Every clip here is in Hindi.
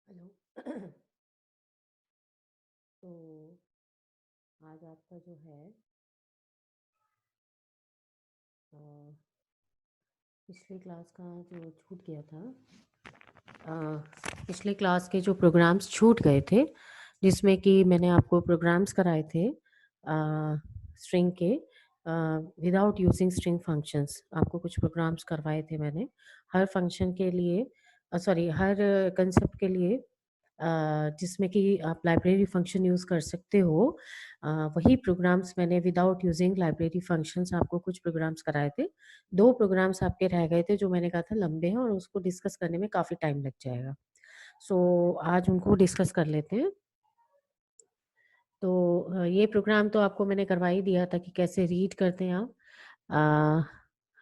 हेलो। तो आज आपका जो है अ, पिछली क्लास का जो छूट गया था, पिछले क्लास के जो प्रोग्राम्स छूट गए थे, जिसमें कि मैंने आपको प्रोग्राम्स कराए थे स्ट्रिंग के, विदाउट यूजिंग स्ट्रिंग फंक्शंस। आपको कुछ प्रोग्राम्स करवाए थे मैंने हर फंक्शन के लिए, सॉरी हर कंसेप्ट के लिए, जिसमें कि आप लाइब्रेरी फंक्शन यूज़ कर सकते हो। वही प्रोग्राम्स मैंने विदाउट यूजिंग लाइब्रेरी फंक्शंस आपको कुछ प्रोग्राम्स कराए थे। 2 प्रोग्राम्स आपके रह गए थे जो मैंने कहा था लंबे हैं और उसको डिस्कस करने में काफ़ी टाइम लग जाएगा। सो आज उनको डिस्कस कर लेते हैं। तो ये प्रोग्राम तो आपको मैंने करवा ही दिया था कि कैसे रीड करते हैं आप,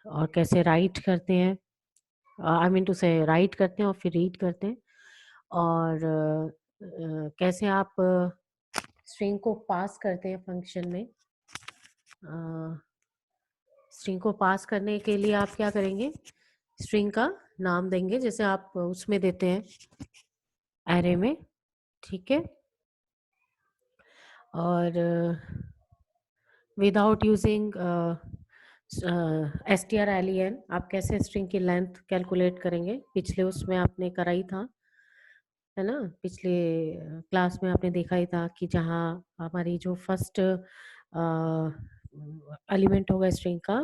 और कैसे राइट करते हैं, आई मीन टू से राइट करते हैं और फिर रीड करते हैं, और कैसे आप स्ट्रिंग को पास करते हैं फंक्शन में। स्ट्रिंग को पास करने के लिए आप क्या करेंगे, स्ट्रिंग का नाम देंगे जैसे आप उसमें देते हैं एरे में, ठीक है। और विदाउट यूजिंग str_alien आप कैसे स्ट्रिंग की लेंथ कैलकुलेट करेंगे, पिछले उसमें आपने करा ही था, है ना। पिछले क्लास में आपने देखा ही था कि जहाँ हमारी जो फर्स्ट एलिमेंट होगा स्ट्रिंग का,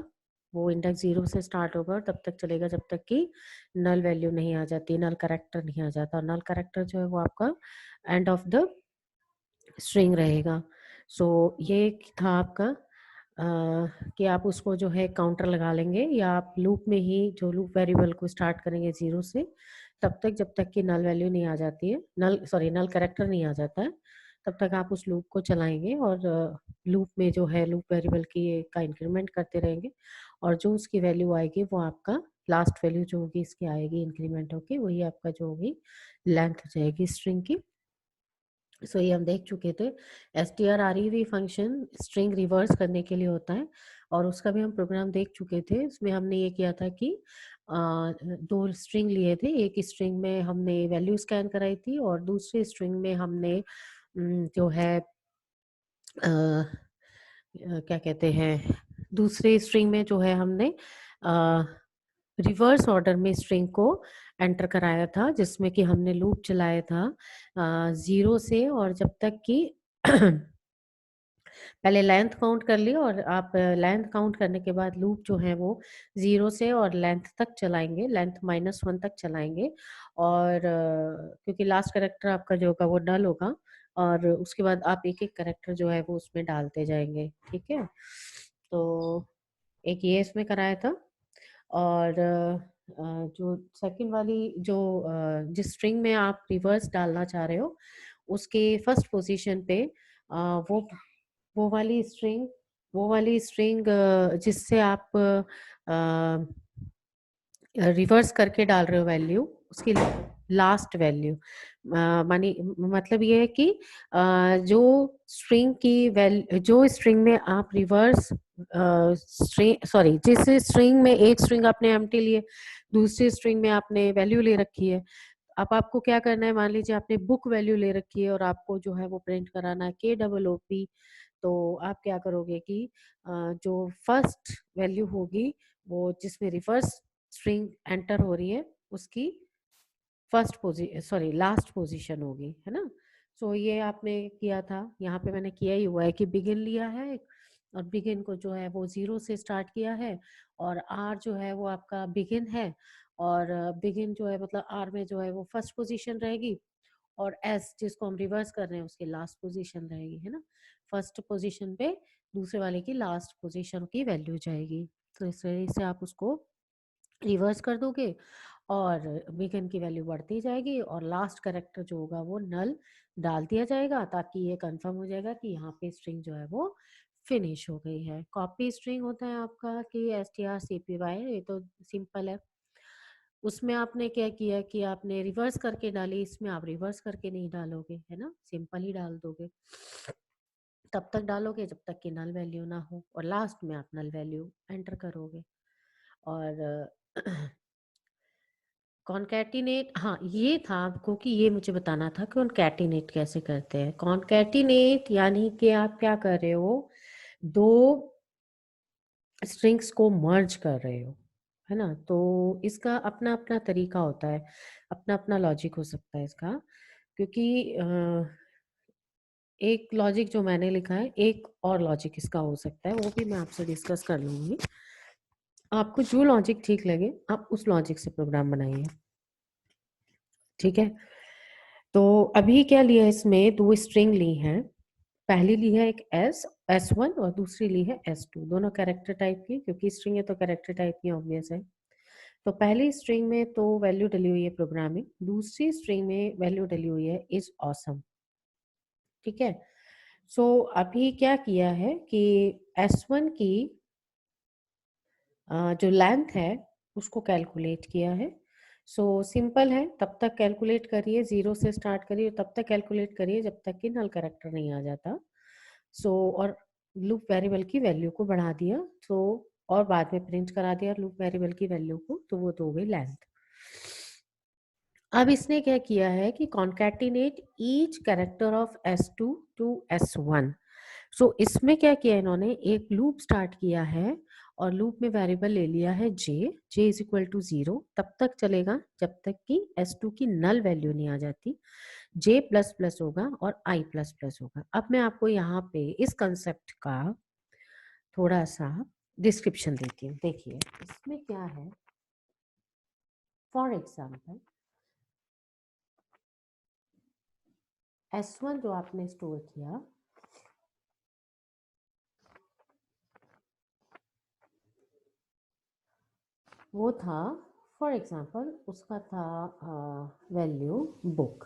वो इंडेक्स 0 से स्टार्ट होगा और तब तक चलेगा जब तक कि नल वैल्यू नहीं आ जाती, नल कैरेक्टर नहीं आ जाता। और नल कैरेक्टर जो है वो आपका एंड ऑफ द स्ट्रिंग रहेगा। सो ये था आपका, कि आप उसको जो है काउंटर लगा लेंगे, या आप लूप में ही जो लूप वेरिएबल को स्टार्ट करेंगे 0 से, तब तक जब तक कि नल वैल्यू नहीं आ जाती है, नल कैरेक्टर नहीं आ जाता है, तब तक आप उस लूप को चलाएंगे और लूप में जो है लूप वेरिएबल की का इंक्रीमेंट करते रहेंगे, और जो उसकी वैल्यू आएगी वो आपका लास्ट वैल्यू जो होगी इसकी आएगी इंक्रीमेंट होगी, वही आपका जो होगी लेंथ हो जाएगी स्ट्रिंग की। सो ये हम देख चुके थे। strrev फंक्शन स्ट्रिंग रिवर्स करने के लिए होता है, और उसका भी हम प्रोग्राम देख चुके थे। उसमें हमने ये किया था कि 2 स्ट्रिंग लिए थे, एक स्ट्रिंग में हमने वैल्यू स्कैन कराई थी और दूसरे स्ट्रिंग में हमने जो है क्या कहते हैं, दूसरे स्ट्रिंग में जो है हमने रिवर्स ऑर्डर में स्ट्रिंग को एंटर कराया था, जिसमें कि हमने लूप चलाया था 0 से, और जब तक कि पहले लेंथ काउंट कर ली, और आप लेंथ काउंट करने के बाद लूप जो है वो 0 से और लेंथ तक चलाएंगे, लेंथ -1 तक चलाएंगे। और क्योंकि लास्ट कैरेक्टर आपका जो होगा वो नल होगा, और उसके बाद आप एक-एक कैरेक्टर जो है वो उसमें डालते जाएंगे, ठीक है। तो एक ये इसमें कराया था, और जो सेकंड वाली जो जिस स्ट्रिंग में आप रिवर्स डालना चाह रहे हो, उसके फर्स्ट पोजीशन पे वो वो वाली स्ट्रिंग जिससे आप रिवर्स करके डाल रहे हो वैल्यू, उसकी लास्ट वैल्यू, मानी मतलब ये है कि जो स्ट्रिंग में आप रिवर्स स्ट्रिंग सॉरी जिस स्ट्रिंग में एक स्ट्रिंग आपने एम्प्टी लिए, दूसरी स्ट्रिंग में आपने वैल्यू ले रखी है। अब आपको क्या करना है, मान लीजिए आपने बुक वैल्यू ले रखी है और आपको जो है वो प्रिंट कराना है KOOP। तो आप क्या करोगे कि जो फर्स्ट वैल्यू होगी, वो जिसमें रिवर्स स्ट्रिंग एंटर हो रही है, उसकी लास्ट पोजीशन होगी, है ना। सो ये आपने किया था, यहाँ पे मैंने किया ही हुआ है कि बिगिन लिया है, और बिगिन को जो है वो 0 से स्टार्ट किया है, और आर जो है वो आपका बिगिन है, और बिगिन जो है मतलब आर में जो है वो फर्स्ट पोजीशन रहेगी, और एस जिसको हम रिवर्स कर रहे हैं उसकी लास्ट पोजीशन रहेगी, है ना। फर्स्ट पोजीशन पे दूसरे वाले की लास्ट पोजीशन की वैल्यू जाएगी। तो इस तरह से आप उसको रिवर्स कर दोगे, और बिगिन की वैल्यू बढ़ती जाएगी, और लास्ट कैरेक्टर जो होगा वो नल डाल दिया जाएगा, ताकि ये कंफर्म हो जाएगा कि यहाँ पे स्ट्रिंग जो है वो फिनिश हो गई है। कॉपी स्ट्रिंग होता है आपका कि strcpy, ये तो सिंपल है। उसमें आपने क्या किया कि आपने रिवर्स करके डाली, इसमें आप रिवर्स करके नहीं डालोगे, है ना, सिंपल ही डाल दोगे। तब तक डालोगे जब तक कि नल वैल्यू ना हो, और लास्ट में आप नल वैल्यू एंटर करोगे। और कॉन्कैटिनेट, हाँ ये था आपको कि ये मुझे बताना था कि कॉन्कैटिनेट कैसे करते हैं। कॉन्कैटिनेट यानी कि आप क्या कर रहे हो, दो स्ट्रिंग्स को मर्ज कर रहे हो, है ना। तो इसका अपना अपना तरीका होता है, अपना अपना लॉजिक हो सकता है इसका, क्योंकि एक लॉजिक जो मैंने लिखा है, एक और लॉजिक इसका हो सकता है, वो भी मैं आपसे डिस्कस कर लूंगी। आपको जो लॉजिक ठीक लगे आप उस लॉजिक से प्रोग्राम बनाइए, ठीक है। तो अभी क्या लिया, इसमें दो स्ट्रिंग ली हैं। पहली ली है एक S1 और दूसरी ली है S2, दोनों कैरेक्टर टाइप की, क्योंकि स्ट्रिंग है तो कैरेक्टर टाइप की ऑब्वियस है। तो पहली स्ट्रिंग में तो वैल्यू डली हुई है प्रोग्रामिंग, दूसरी स्ट्रिंग में वैल्यू डली हुई है इज ऑसम, ठीक है। सो अभी क्या किया है कि S1 की जो लेंथ है उसको कैलकुलेट किया है। सो सिंपल है, तब तक कैलकुलेट करिए, 0 से स्टार्ट करिए, तब तक कैलकुलेट करिए जब तक कि नल कैरेक्टर नहीं आ जाता। सो और लूप वेरिएबल की वैल्यू को बढ़ा दिया, तो और बाद में प्रिंट करा दिया लूप वेरिएबल की वैल्यू को, तो वो तो हो गई लेंथ। अब इसने क्या किया है कि concatenate each character of S2 to S1। So इसमें क्या किया इन्होंने, एक लूप स्टार्ट किया है और लूप में वेरिएबल ले लिया है जे इज इक्वल टू 0, तब तक चलेगा जब तक कि S2 की नल वैल्यू नहीं आ जाती, जे प्लस प्लस होगा और आई प्लस प्लस होगा। अब मैं आपको यहाँ पे इस कंसेप्ट का थोड़ा सा डिस्क्रिप्शन देती हूँ। देखिए इसमें क्या है, फॉर एग्जाम्पल S1 जो आपने स्टोर किया, वो था फॉर एग्जाम्पल उसका था वैल्यू बुक,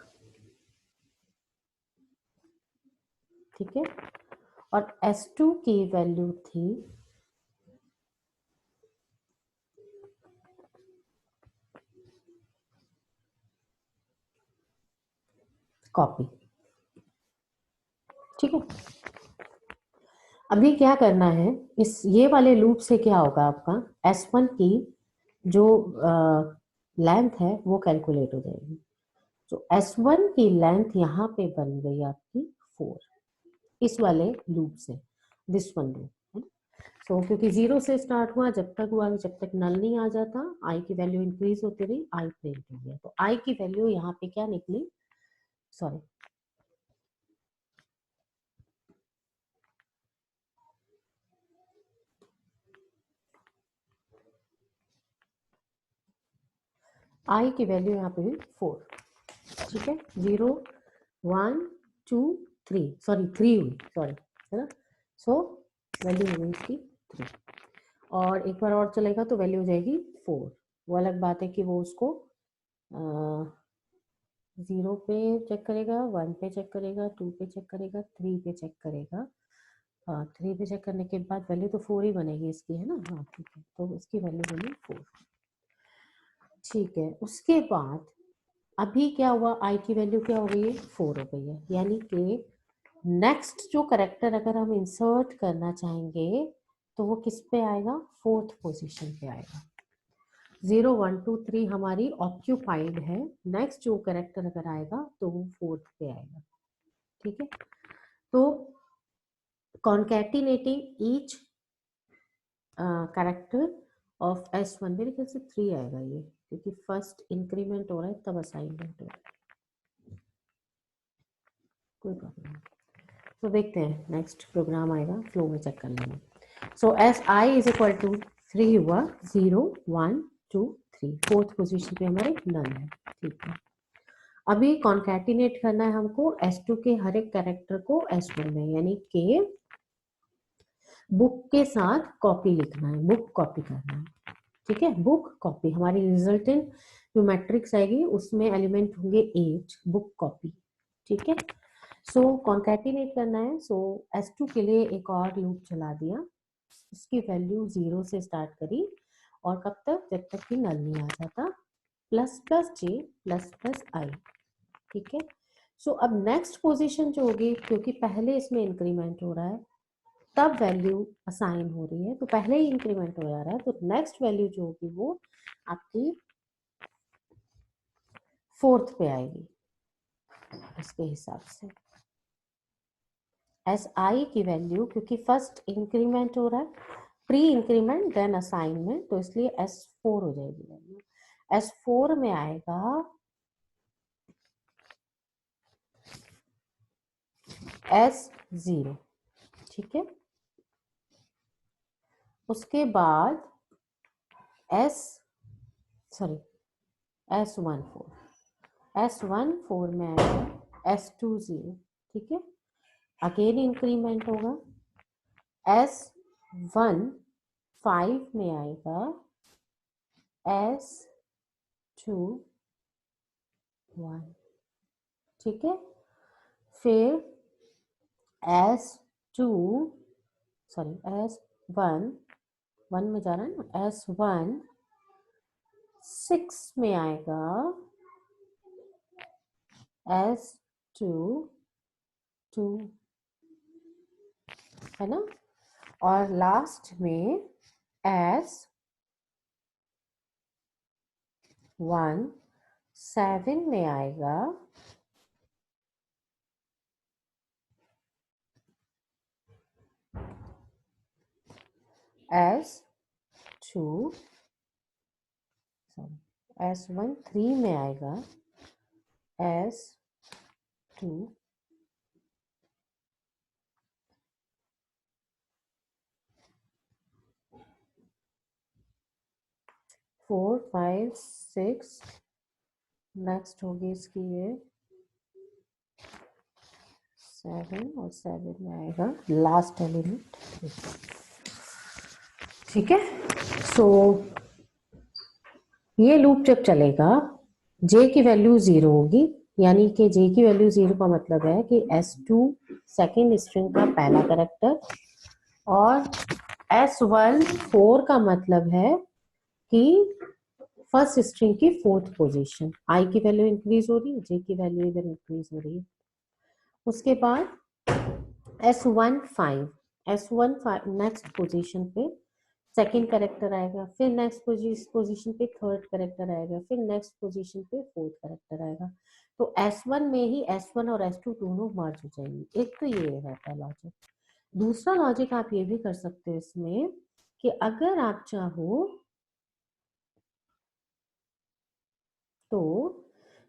ठीक है। और S2 की वैल्यू थी कॉपी, ठीक है। अभी क्या करना है, इस ये वाले लूप से क्या होगा, आपका S1 की जो लेंथ है वो कैलकुलेट हो जाएगी। तो S1 की लेंथ यहाँ पे बन गई आपकी 4, इस वाले लूप से, दिस वन लूप। सो क्योंकि 0 से स्टार्ट हुआ, जब तक हुआ जब तक नल नहीं आ जाता, आई की वैल्यू इंक्रीज होती रही, आई प्रिंट हो गया। तो आई की वैल्यू यहाँ पे क्या निकली, सॉरी आई की वैल्यू यहाँ पे हुई 4, ठीक है। 0 1 2 3, सॉरी 3 हुई, सॉरी, है ना। सो वैल्यू हो गई इसकी 3, और एक बार और चलेगा तो वैल्यू हो जाएगी 4। वो अलग बात है कि वो उसको 0 पे चेक करेगा, 1 पे चेक करेगा, 2 पे चेक करेगा, 3 पे चेक करेगा। हाँ 3 पे चेक करने के बाद वैल्यू तो 4 ही बनेगी इसकी, है ना। हाँ ठीक है, तो इसकी वैल्यू बनी 4, ठीक है। उसके बाद अभी क्या हुआ, आई की वैल्यू क्या हो गई है, 4 हो गई है, यानी कि नेक्स्ट जो करेक्टर अगर हम इंसर्ट करना चाहेंगे तो वो किस पे आएगा, फोर्थ पोजीशन पे आएगा। 0 1 2 3 हमारी ऑक्यूपाइड है, नेक्स्ट जो करेक्टर अगर आएगा तो वो फोर्थ पे आएगा, ठीक है। तो कॉन्कैटिनेटिंग ईच करेक्टर ऑफ S1, मेरे ख्याल से 3 आएगा ये, क्योंकि फर्स्ट इंक्रीमेंट हो रहा है तब असाइनमेंट हो रहा है, कोई प्रॉब्लम नहीं। तो देखते हैं नेक्स्ट प्रोग्राम आएगा, फ्लो में चेक कर लेंगे। So S I is equal to 3 हुआ, 0 1 2 3, फोर्थ पोजीशन पे हमारे नन है, ठीक है। अभी कॉन्कैटिनेट करना है हमको S2 के हर एक कैरेक्टर को S1 में, यानी कि बुक के साथ कॉपी लिखना है, बुक कॉपी करना है, ठीक है। बुक कॉपी हमारी रिजल्टेंट जो मैट्रिक्स आएगी उसमें एलिमेंट होंगे 8, बुक कॉपी, ठीक है। सो कॉन्कैटिनेट करना है, सो S2 के लिए एक और लूप चला दिया, इसकी वैल्यू 0 से स्टार्ट करी, और कब तक, जब तक कि नल नहीं आ जाता, प्लस प्लस जे प्लस प्लस आई, ठीक है। सो अब नेक्स्ट पोजीशन जो होगी, क्योंकि पहले इसमें इंक्रीमेंट हो रहा है तब वैल्यू असाइन हो रही है, तो पहले ही इंक्रीमेंट हो जा रहा है, तो नेक्स्ट वैल्यू जो होगी वो आपकी फोर्थ पे आएगी इसके हिसाब से। एस आई की वैल्यू, क्योंकि फर्स्ट इंक्रीमेंट हो रहा है, प्री इंक्रीमेंट देन असाइनमेंट, तो इसलिए S4 हो जाएगी वैल्यू। S4 में आएगा S0, ठीक है। उसके बाद S14 में आएगा S20, ठीक है। अगेन इंक्रीमेंट होगा, S15 में आएगा S21, ठीक है। फिर S1 में जा रहा है ना, S1 6 में आएगा S2 है ना, और लास्ट में S1 7 में आएगा S1 3 में आएगा S2 4 5 6, नेक्स्ट होगी इसकी ये 7, और 7 में आएगा लास्ट एलिमेंट, ठीक है। सो ये लूप जब चलेगा J की वैल्यू 0 होगी, यानी कि J की वैल्यू 0 का मतलब है कि S2 सेकेंड स्ट्रिंग का पहला कैरेक्टर, और S1 4 का मतलब है कि फर्स्ट स्ट्रिंग की फोर्थ पोजीशन। I की वैल्यू इंक्रीज हो रही है, J की वैल्यू इधर इंक्रीज हो रही है। उसके बाद S15 नेक्स्ट पोजीशन पे सेकंड कैरेक्टर आएगा, फिर नेक्स्ट पोजीशन पे थर्ड कैरेक्टर आएगा, फिर नेक्स्ट पोजीशन पे फोर्थ कैरेक्टर आएगा। तो S1 में ही S1 और S2 दोनों मर्ज हो जाएंगे। एक तो ये रहता है लॉजिक। दूसरा लॉजिक आप ये भी कर सकते हो इसमें कि अगर आप चाहो तो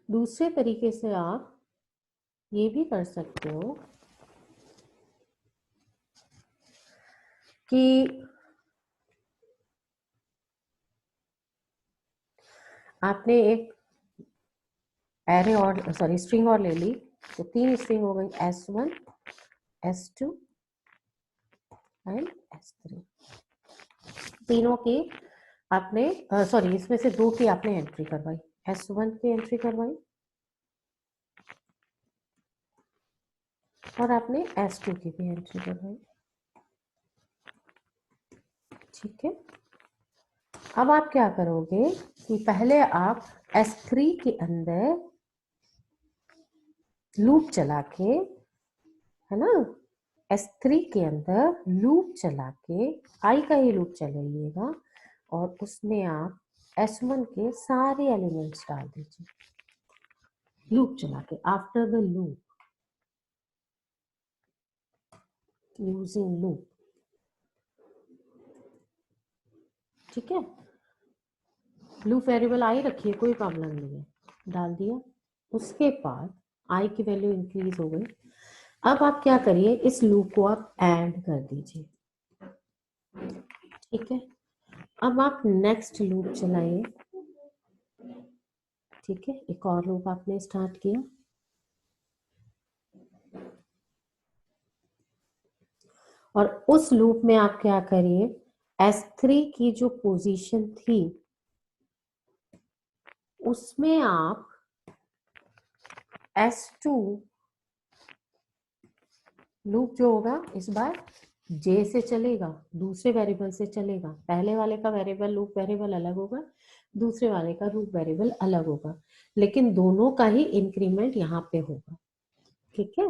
दूसरे तरीके से आप ये भी कर सकते हो कि आपने एक एरे और स्ट्रिंग और ले ली, तो 3 स्ट्रिंग हो गई, S1 S2 एंड S3। तीनों की आपने इसमें से 2 की आपने एंट्री करवाई, S1 की एंट्री करवाई और आपने S2 की भी एंट्री करवाई, ठीक है। अब आप क्या करोगे कि पहले आप S3 के अंदर लूप चला के, है ना, S3 के अंदर लूप चला के I का ही लूप चलाइएगा, और उसमें आप S1 के सारे एलिमेंट्स डाल दीजिए लूप चला के, after the loop, using loop, ठीक है। लूप वेरिएबल I रखिए, कोई प्रॉब्लम नहीं है, डाल दिया। उसके बाद I की वैल्यू इंक्रीज हो गई। अब आप क्या करिए, इस लूप को आप ऐड कर दीजिए, ठीक है। अब आप नेक्स्ट लूप चलाइए, ठीक है। एक और लूप आपने स्टार्ट किया, और उस लूप में आप क्या करिए, S3 की जो पोजीशन थी उसमें आप S2 लूप जो होगा इस बार J से चलेगा, दूसरे वेरिएबल से चलेगा। पहले वाले का वेरिएबल लूप वेरिएबल अलग होगा, दूसरे वाले का लूप वेरिएबल अलग होगा, लेकिन दोनों का ही इंक्रीमेंट यहाँ पे होगा, ठीक है।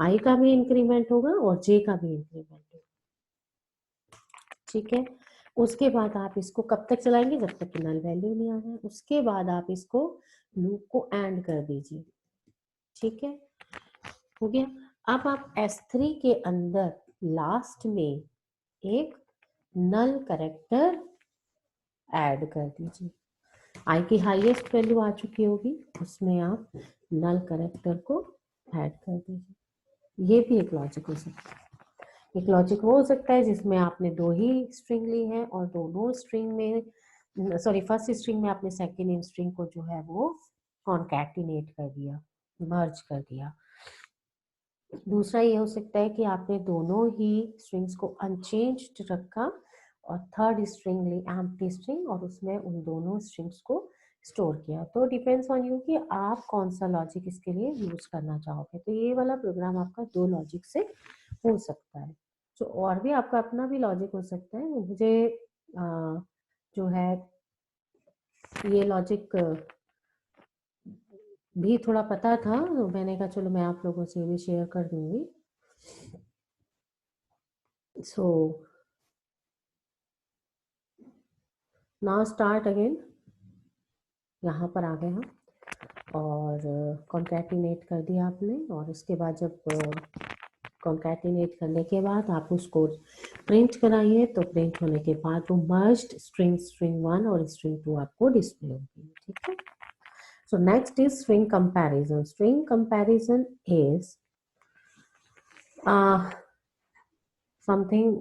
I का भी इंक्रीमेंट होगा और J का भी इंक्रीमेंट होगा, ठीक है। उसके बाद आप इसको कब तक चलाएंगे, जब तक कि नल वैल्यू नहीं आ जाए। उसके बाद आप इसको लूप को एंड कर दीजिए। ठीक है, हो गया। अब आप S3 के अंदर लास्ट में एक नल करेक्टर ऐड कर दीजिए। आई की हाईएस्ट वैल्यू आ चुकी होगी, उसमें आप नल करेक्टर को ऐड कर दीजिए। ये भी एक लॉजिक हो सकता है। एक लॉजिक वो हो सकता है जिसमें आपने दो ही स्ट्रिंग ली है और दोनों स्ट्रिंग में सॉरी फर्स्ट स्ट्रिंग में आपने सेकेंड स्ट्रिंग को जो है वो कॉन्कैटिनेट कर दिया, मर्ज कर दिया। दूसरा ये हो सकता है कि आपने दोनों ही स्ट्रिंग्स को अनचेंज्ड रखा और थर्ड स्ट्रिंग ली एम्प्टी स्ट्रिंग और उसमें उन दोनों स्ट्रिंग्स को स्टोर किया। तो डिपेंड्स ऑन यू कि आप कौन सा लॉजिक इसके लिए यूज करना चाहोगे। तो ये वाला प्रोग्राम आपका दो लॉजिक से हो सकता है। तो और भी आपका अपना भी लॉजिक हो सकता है। मुझे जो है ये लॉजिक भी थोड़ा पता था, तो मैंने कहा चलो मैं आप लोगों से भी शेयर कर दूंगी। So now start again. यहाँ पर आ गए हम और कॉन्कैटिनेट कर दिया आपने। और उसके बाद जब कॉन्कैटिनेट करने के बाद आप उसको प्रिंट कराइए, तो प्रिंट होने के बाद वो मर्ज्ड स्ट्रिंग 1 और स्ट्रिंग 2 आपको डिस्प्ले होगी। ठीक है। So next is string comparison. String comparison is something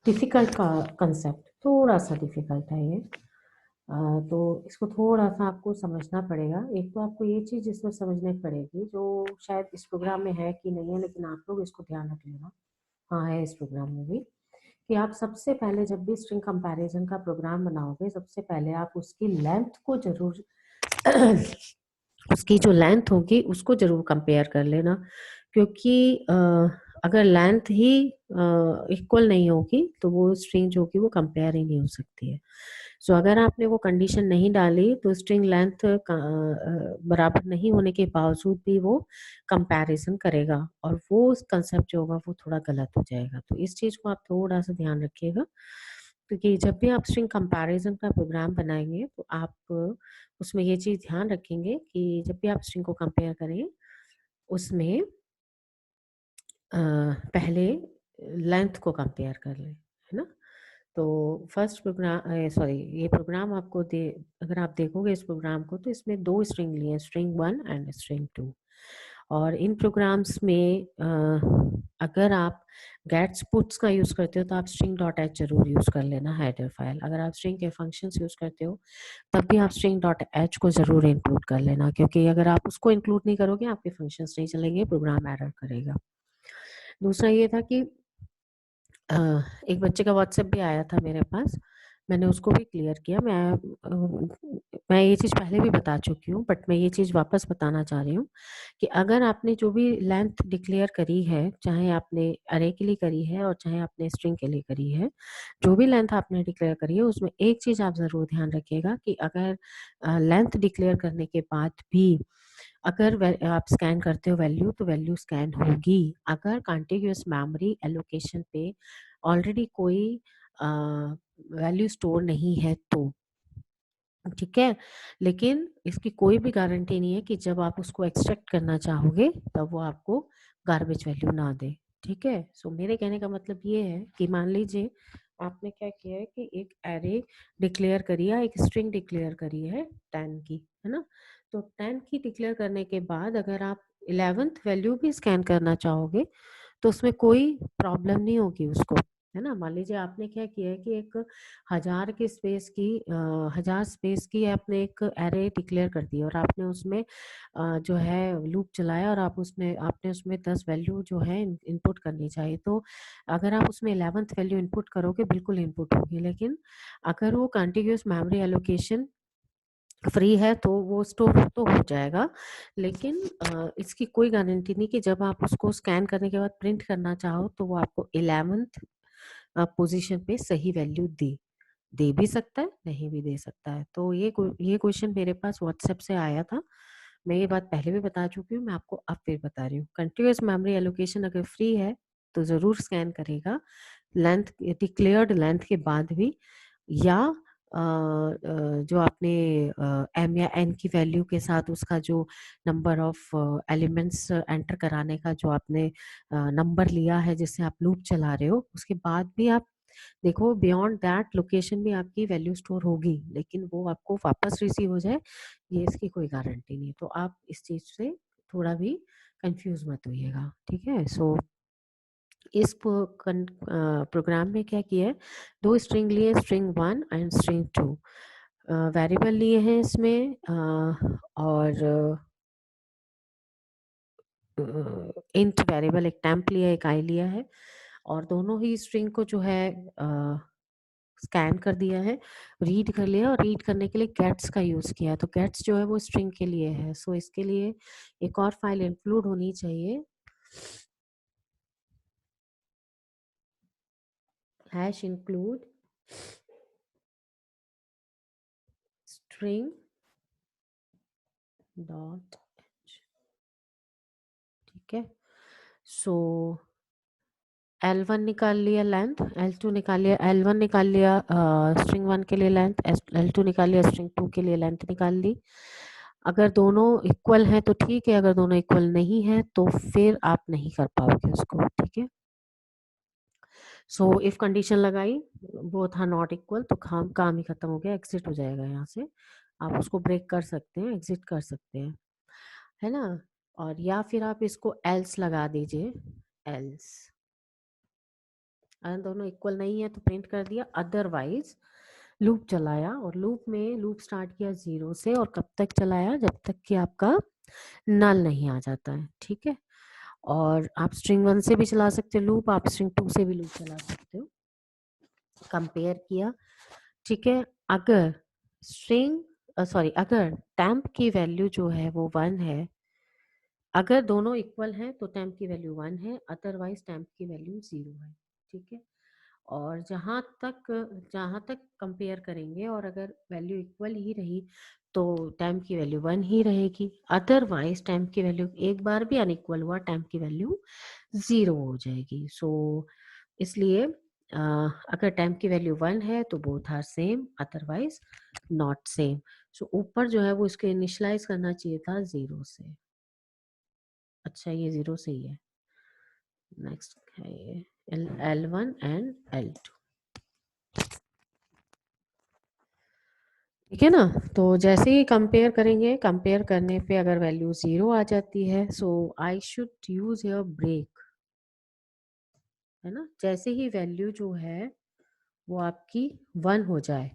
difficult का कंसेप्ट, थोड़ा सा डिफिकल्ट है ये। तो इसको थोड़ा सा आपको समझना पड़ेगा। एक तो आपको ये चीज़ इसमें समझनी पड़ेगी जो शायद इस प्रोग्राम में है कि नहीं है, लेकिन आप लोग इसको ध्यान रख लेना। हाँ, है इस प्रोग्राम में भी, कि आप सबसे पहले जब भी स्ट्रिंग कंपैरिजन का प्रोग्राम बनाओगे, सबसे पहले आप उसकी लेंथ को जरूर उसकी जो लेंथ होगी उसको जरूर कंपेयर कर लेना, क्योंकि अगर लेंथ ही इक्वल नहीं होगी तो वो स्ट्रिंग जो होगी वो कंपेयर ही नहीं हो सकती है। सो अगर आपने वो कंडीशन नहीं डाली तो स्ट्रिंग लेंथ बराबर नहीं होने के बावजूद भी वो कंपैरिजन करेगा और वो कंसेप्ट जो होगा वो थोड़ा गलत हो जाएगा। तो इस चीज़ को आप थोड़ा सा ध्यान रखिएगा, क्योंकि जब भी आप स्ट्रिंग कंपैरिजन का प्रोग्राम बनाएंगे तो आप उसमें ये चीज़ ध्यान रखेंगे कि जब भी आप स्ट्रिंग को कंपेयर करें उसमें पहले लेंथ को कंपेयर कर लें, है ना। तो फर्स्ट प्रोग्राम सॉरी ये प्रोग्राम आपको अगर आप देखोगे इस प्रोग्राम को तो इसमें दो स्ट्रिंग लिए हैं, स्ट्रिंग 1 एंड स्ट्रिंग 2। और इन प्रोग्राम्स में अगर आप गेट्स पुट्स का यूज़ करते हो तो आप स्ट्रिंग डॉट एच जरूर यूज़ कर लेना हेडर फाइल। अगर आप स्ट्रिंग के फंक्शंस यूज़ करते हो तब भी आप स्ट्रिंग डॉट एच को ज़रूर इंक्लूड कर लेना, क्योंकि अगर आप उसको इंक्लूड नहीं करोगे आपके फंक्शंस नहीं चलेंगे, प्रोग्राम एरर करेगा। दूसरा ये था कि एक बच्चे का व्हाट्सएप भी आया था मेरे पास, मैंने उसको भी क्लियर किया। मैं ये चीज़ पहले भी बता चुकी हूँ, बट मैं ये चीज़ वापस बताना चाह रही हूँ कि अगर आपने जो भी लेंथ डिक्लेयर करी है, चाहे आपने अरे के लिए करी है और चाहे आपने स्ट्रिंग के लिए करी है, जो भी लेंथ आपने डिक्लेयर करी है उसमें एक चीज़ आप ज़रूर ध्यान रखिएगा कि अगर लेंथ डिक्लेयर करने के बाद भी अगर आप स्कैन करते हो वैल्यू तो वैल्यू स्कैन होगी अगर कॉन्टिग्यूअस मेमोरी एलोकेशन पे ऑलरेडी कोई वैल्यू स्टोर नहीं है तो। ठीक है, लेकिन इसकी कोई भी गारंटी नहीं है कि जब आप उसको एक्सट्रैक्ट करना चाहोगे तब वो आपको गार्बेज वैल्यू ना दे। ठीक है, सो मेरे कहने का मतलब ये है कि मान लीजिए आपने क्या किया है कि एक एरे डिक्लेयर करी है, एक स्ट्रिंग डिक्लेयर करी है 10 की, है ना। तो 10 की डिक्लेयर करने के बाद अगर आप 11th वैल्यू भी स्कैन करना चाहोगे तो उसमें कोई प्रॉब्लम नहीं होगी उसको, है ना। मान लीजिए आपने क्या किया है कि एक 1000 स्पेस की आपने एक एरे डिक्लेयर कर दी और आपने उसमें जो है लूप चलाया और आपने उसमें 10 वैल्यू जो है इनपुट करनी चाहिए। तो अगर आप उसमें 11th वैल्यू इनपुट करोगे बिल्कुल इनपुट होगी, लेकिन अगर वो कंटिन्यूस मेमोरी एलोकेशन फ्री है तो वो स्टोर तो हो जाएगा, लेकिन इसकी कोई गारंटी नहीं कि जब आप उसको स्कैन करने के बाद प्रिंट करना चाहो तो वो आपको 11th पोजीशन पे सही वैल्यू दे भी सकता है, नहीं भी दे सकता है। तो ये क्वेश्चन मेरे पास व्हाट्सएप से आया था। मैं ये बात पहले भी बता चुकी हूँ, मैं आपको अब फिर बता रही हूँ। कंटिन्यूअस मेमोरी एलोकेशन अगर फ्री है तो ज़रूर स्कैन करेगा लेंथ डिक्लेयर्ड लेंथ के बाद भी, या जो आपने एम या एन की वैल्यू के साथ उसका जो नंबर ऑफ एलिमेंट्स एंटर कराने का जो आपने नंबर लिया है जिससे आप लूप चला रहे हो, उसके बाद भी आप देखो बियॉन्ड दैट लोकेशन में आपकी वैल्यू स्टोर होगी, लेकिन वो आपको वापस रिसीव हो जाए ये इसकी कोई गारंटी नहीं। तो आप इस चीज से थोड़ा भी कंफ्यूज मत होइएगा, ठीक है। सो इस प्रोग्राम में क्या किया है, दो स्ट्रिंग लिए, स्ट्रिंग 1 एंड स्ट्रिंग 2 वेरिएबल लिए हैं इसमें, और इंट वेरिएबल एक टेम्प लिया, एक आई लिया है, और दोनों ही स्ट्रिंग को जो है स्कैन कर दिया है, रीड कर लिया, और रीड करने के लिए गेट्स का यूज किया है। तो गेट्स जो है वो स्ट्रिंग के लिए है। सो इसके लिए एक और फाइल इंक्लूड होनी चाहिए, हैश इंक्लूड स्ट्रिंग डॉट, ठीक है। सो L1 निकाल लिया लेंथ, L2 निकाल लिया, L1 निकाल लिया स्ट्रिंग 1 के लिए लेंथ, L2 निकाल लिया स्ट्रिंग 2 के लिए लेंथ निकाल ली। अगर दोनों इक्वल हैं तो ठीक है, अगर दोनों इक्वल नहीं है तो फिर आप नहीं कर पाओगे उसको, ठीक है। सो इफ कंडीशन लगाई बोथ आर नॉट इक्वल तो काम ही खत्म हो गया, एग्जिट हो जाएगा यहाँ से। आप उसको ब्रेक कर सकते हैं, एग्जिट कर सकते हैं, है ना। और या फिर आप इसको एल्स लगा दीजिए, एल्स। अगर दोनों इक्वल नहीं है तो प्रिंट कर दिया, अदरवाइज लूप चलाया, और लूप में लूप स्टार्ट किया 0 से, और कब तक चलाया, जब तक कि आपका नल नहीं आ जाता है, ठीक है। और आप स्ट्रिंग 1 से भी चला सकते हो लूप, आप स्ट्रिंग 2 से भी लूप चला सकते हो। कंपेयर किया, ठीक है। अगर अगर टेम्प की वैल्यू जो है वो 1 है, अगर दोनों इक्वल हैं तो टेम्प की वैल्यू 1 है, अदरवाइज टेम्प की वैल्यू 0 है, ठीक है। और जहाँ तक कंपेयर करेंगे और अगर वैल्यू इक्वल ही रही तो टेम्प की वैल्यू 1 ही रहेगी, अदरवाइज टेम्प की वैल्यू एक बार भी अनइक्वल हुआ टेम्प की वैल्यू 0 हो जाएगी। सो इसलिए अगर टेम्प की वैल्यू 1 है तो both are same, otherwise not same. So ऊपर जो है वो इसको इनिशियलाइज करना चाहिए था 0 से। अच्छा ये 0 से ही है। नेक्स्ट है ये L1 एंड L2, ठीक है ना। तो जैसे ही कंपेयर करेंगे, कंपेयर करने पे अगर वैल्यू 0 आ जाती है, so I should use your break, है ना। जैसे ही वैल्यू जो है वो आपकी 1 हो जाए,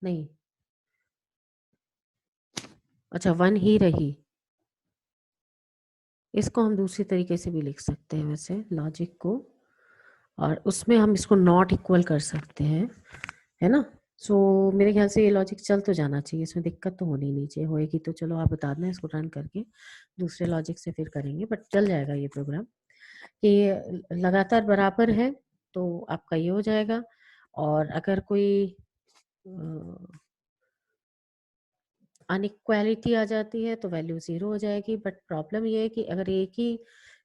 नहीं अच्छा 1 ही रही, इसको हम दूसरी तरीके से भी लिख सकते हैं वैसे लॉजिक को, और उसमें हम इसको नॉट इक्वल कर सकते हैं, है ना। सो मेरे ख्याल से ये लॉजिक चल तो जाना चाहिए, इसमें दिक्कत तो होनी नहीं चाहिए, होएगी तो चलो आप बता देना, इसको रन करके दूसरे लॉजिक से फिर करेंगे, बट चल जाएगा ये प्रोग्राम। कि लगातार बराबर है तो आपका ये हो जाएगा, और अगर कोई अनइक्वालिटी आ जाती है तो वैल्यू 0 हो जाएगी। बट प्रॉब्लम ये है कि अगर एक ही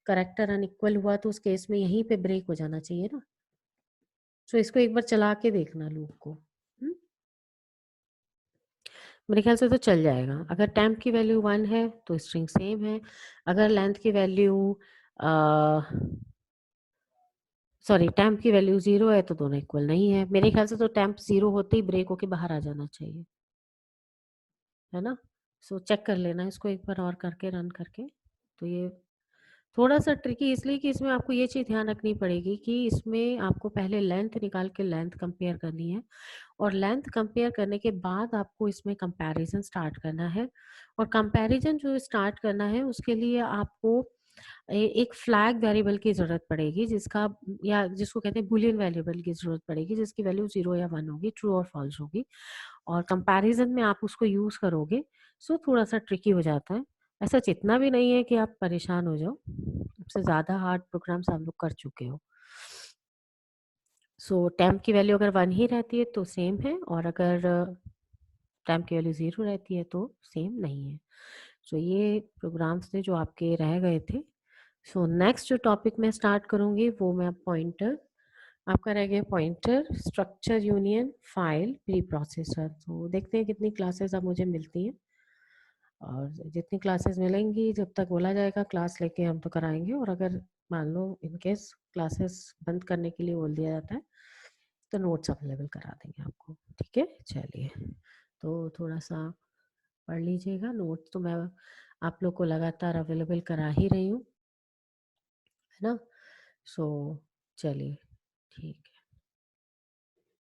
करेक्टर अनइक्वल हुआ तो उस केस में यहीं पे ब्रेक हो जाना चाहिए ना। सो इसको एक बार चला के देखना लूप को, मेरे ख्याल से तो चल जाएगा। अगर टेम्प की वैल्यू 1 है तो स्ट्रिंग सेम है, अगर लेंथ की वैल्यू सॉरी टेम्प की वैल्यू 0 है तो दोनों इक्वल नहीं है। मेरे ख्याल से तो टेम्प 0 होते ही ब्रेक होके बाहर आ जाना चाहिए, है ना। सो चेक कर लेना इसको एक बार और करके रन करके। तो ये थोड़ा सा ट्रिकी इसलिए कि इसमें आपको ये चीज़ ध्यान रखनी पड़ेगी कि इसमें आपको पहले लेंथ निकाल के लेंथ कंपेयर करनी है, और लेंथ कंपेयर करने के बाद आपको इसमें कंपैरिजन स्टार्ट करना है। और कंपैरिजन जो स्टार्ट करना है उसके लिए आपको एक फ्लैग वेरिएबल की ज़रूरत पड़ेगी, जिसका या जिसको कहते हैं बुलियन वेरिएबल की ज़रूरत पड़ेगी, जिसकी वैल्यू 0 या 1 होगी, ट्रू और फॉल्स होगी, और कंपैरिजन में आप उसको यूज़ करोगे। सो थोड़ा सा ट्रिकी हो जाता है, ऐसा जितना भी नहीं है कि आप परेशान हो जाओ, सबसे ज़्यादा हार्ड प्रोग्राम्स आप लोग कर चुके हो। सो टेम्प की वैल्यू अगर 1 ही रहती है तो सेम है, और अगर टेम्प की वैल्यू 0 रहती है तो सेम नहीं है। सो ये प्रोग्राम्स थे जो आपके रह गए थे। सो नेक्स्ट जो टॉपिक मैं स्टार्ट करूँगी वो मैं पॉइंटर आपका रह गया pointer, structure union, file, pre processor. तो देखते हैं कितनी क्लासेस अब मुझे मिलती हैं, और जितनी क्लासेस मिलेंगी जब तक बोला जाएगा क्लास लेके हम तो कराएंगे, और अगर मान लो इन केस क्लासेस बंद करने के लिए बोल दिया जाता है तो नोट्स अवेलेबल करा देंगे आपको। ठीक है, चलिए तो थोड़ा सा पढ़ लीजिएगा। नोट्स तो मैं आप लोग को लगातार अवेलेबल करा ही रही हूँ, है ना। सो चलिए, ठीक है।